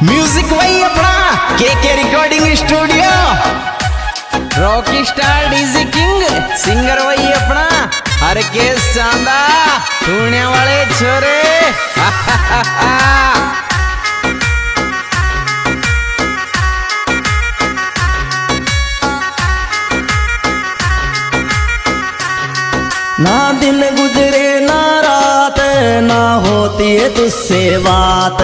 Music वही अपना के recording studio, Rocky star DJ king, singer वही अपना हर के चांदा, सुनने वाले छोरे। ना दिन गुजरे ना रात, ना होती है तुझसे बात।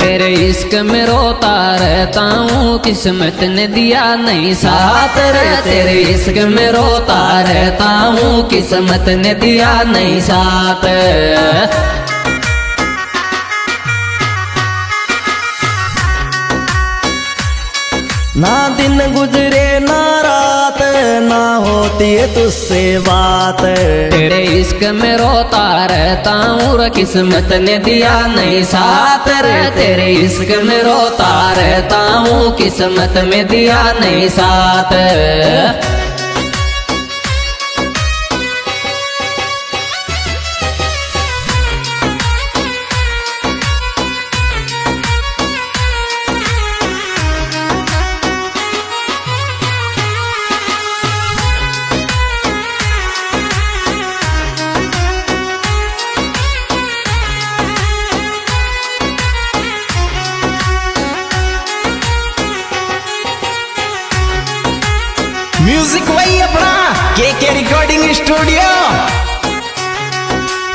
तेरे इश्क में रोता रहता हूँ, किस्मत ने दिया नहीं साथ रे। तेरे इश्क में रोता रहता हूँ, किस्मत ने दिया नहीं साथ। ना दिन गुजरे ना रात, ना होती है तुझसे बात। तेरे इश्क में रोता रहता हूँ, किस्मत ने दिया नहीं साथ रे। तेरे इश्क में रोता रहता हूँ, किस्मत में दिया नहीं साथ। म्यूजिक वही अपना के रिकॉर्डिंग स्टूडियो।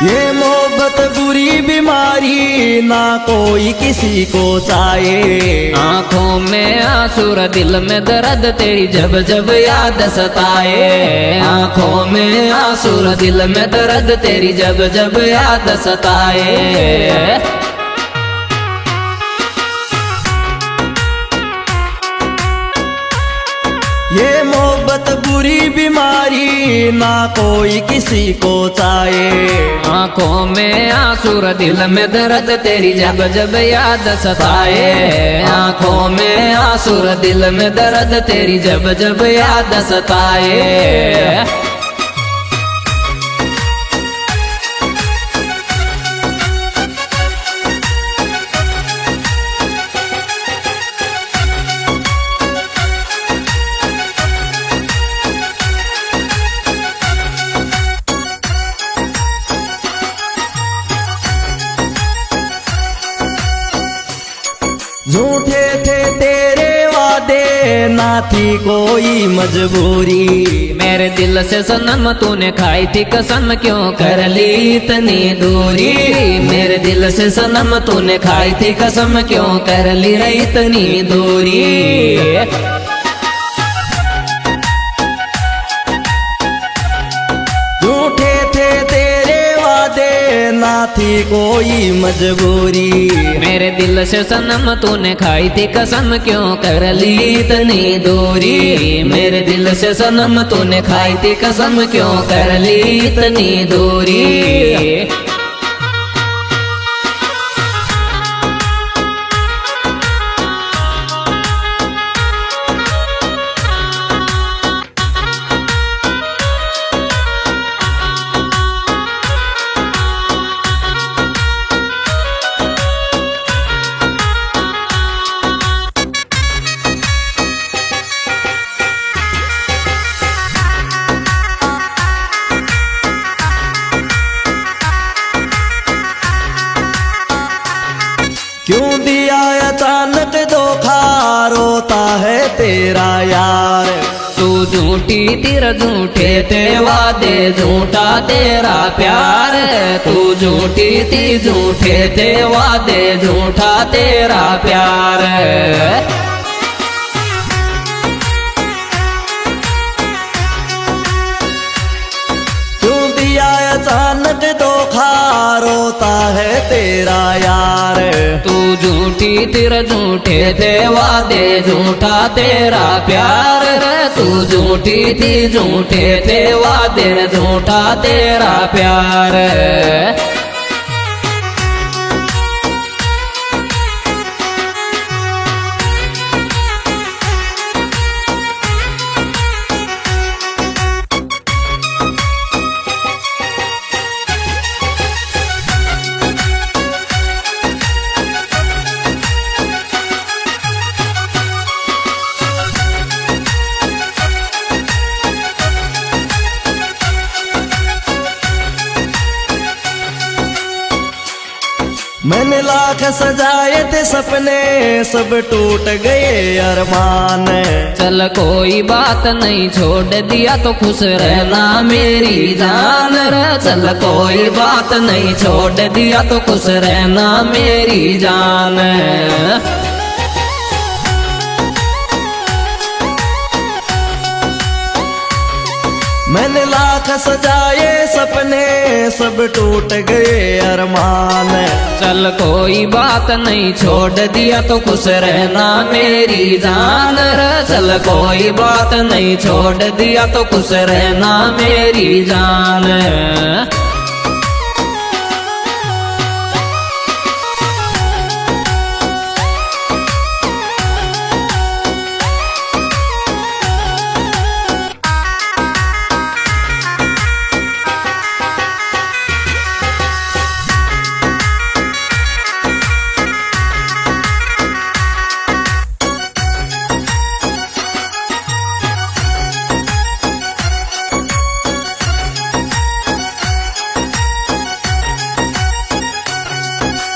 ये मोहब्बत बुरी बीमारी, ना कोई किसी को चाहे। आंखों में आंसू दिल में दर्द, तेरी जब जब याद सताए। आंखों में आंसू दिल में दर्द, तेरी जब जब याद सताए। ये मोहब्बत बुरी बीमारी, ना कोई किसी को चाहे। आंखों में आंसू दिल में दर्द, तेरी जब जब याद सताए। आंखों में आंसू दिल में दर्द, तेरी जब जब याद सताए। झूठे थे तेरे वादे, ना थी कोई मजबूरी। मेरे दिल से सनम तूने खाई थी कसम, क्यों कर ली इतनी दूरी। मेरे दिल से सनम तूने खाई थी कसम, क्यों कर ली रे इतनी दूरी। झूठे थे तेरे वादे, ना थी कोई मजबूरी। मेरे दिल से सनम तूने खाई थी कसम, क्यों कर ली इतनी दूरी। मेरे दिल से सनम तूने खाई थी कसम, क्यों कर ली इतनी दूरी। क्यों दिया अचानक धोखा, रोता है तेरा यार। तू झूठी तेरा झूठे थे वादे, झूठा तेरा प्यार। तू झूठी थी झूठे थे वादे, झूठा तेरा प्यार। क्यों दिया अचानक धोखा, रोता है तेरा यार। तू झूठी तेरा झूठे थे वादे, झूठा तेरा प्यार। तू झूठी थी झूठे थे वादे, झूठा तेरा प्यार। मैंने लाख सजाए थे सपने सब टूट गए अरमान। चल कोई बात नहीं छोड़ दिया तो खुश रहना मेरी जान रे। चल कोई बात नहीं छोड़ दिया तो खुश रहना मेरी जान। मैंने लाख सजाए सपने सब टूट गए अरमान। चल कोई बात नहीं छोड़ दिया तो खुश रहना मेरी जान रे। चल कोई बात नहीं छोड़ दिया तो खुश रहना मेरी जान।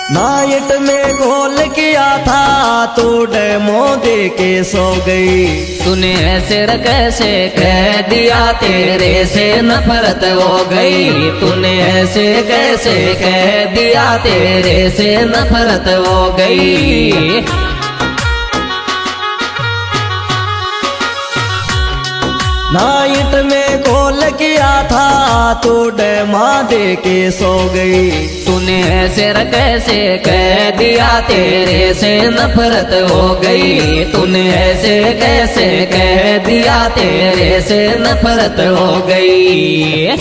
नाइट में कॉल किया था तो डेमो दे के सो गई। तूने ऐसे कैसे कह दिया तेरे से नफरत हो गई। तूने ऐसे कैसे कह दिया तेरे से नफरत हो गई। नाइट में कॉल किया था तो डेमा दे के सो गई। तूने ऐसे कैसे कह दिया तेरे से नफरत हो गई। तूने ऐसे कैसे कह दिया तेरे से नफरत हो गई।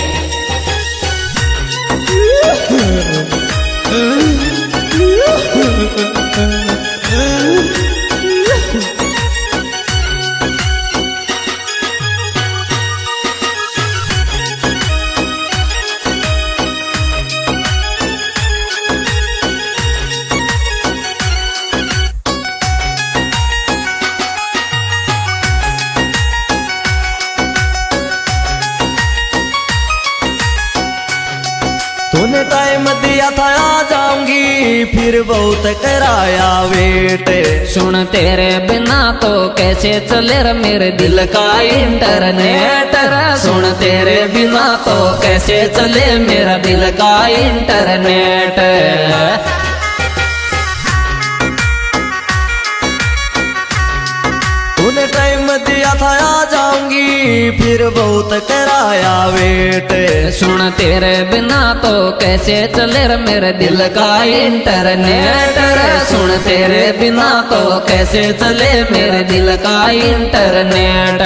तूने टाइम दिया था आ जाऊंगी फिर बहुत कराया वेट। सुन तेरे बिना तो कैसे चले रे मेरे दिल का इंटरनेट। सुन तेरे बिना तो कैसे चले मेरा दिल का इंटरनेट। तूने टाइम दिया था आ जाऊंगी फिर बहुत कराया वेट। सुन तेरे बिना तो कैसे चले रे मेरे दिल का इंटरनेट। सुन तेरे बिना तो कैसे चले मेरे दिल का इंटरनेट।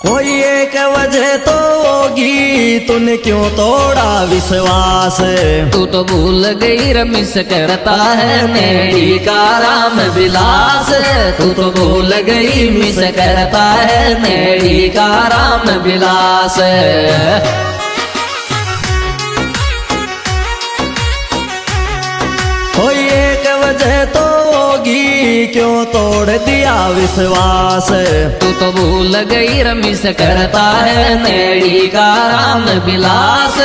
कोई एक वजह तो होगी तूने क्यों तोड़ा विश्वास। तू तो भूल गई रमिस करता है नेड़ी का राम विलास। तू तो भूल गई मिस करता है नेड़ी का राम विलास। कोई एक वजह तो होगी क्यों तोड़ दिया विश्वास। तू तो भूल गई रमिस करता है नेड़ी का राम विलास।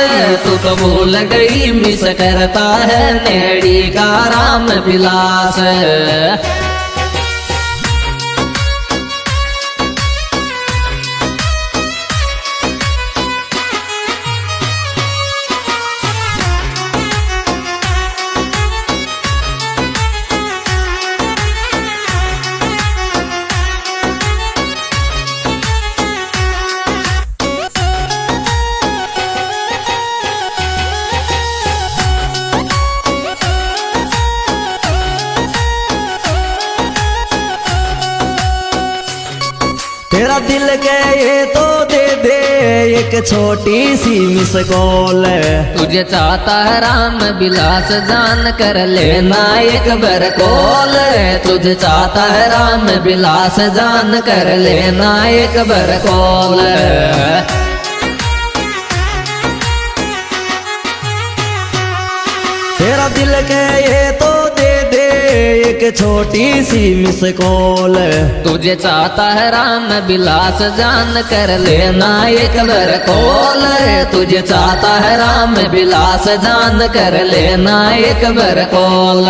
तू तो भूल गई मिस करता है नेड़ी का राम विलास। तेरा दिल के ये तो दे दे एक छोटी सी मिस कॉल। तुझे चाहता है राम बिलास जान कर लेना एक बार कॉल। तुझे चाहता है राम बिलास जान कर लेना एक बार कॉल। तेरा दिल के ये तो दे दे एक छोटी सी मिस कॉल। तुझे चाहता है राम बिलास जान कर लेना एक बार कॉल। तुझे चाहता है राम बिलास जान कर लेना एक बार कॉल।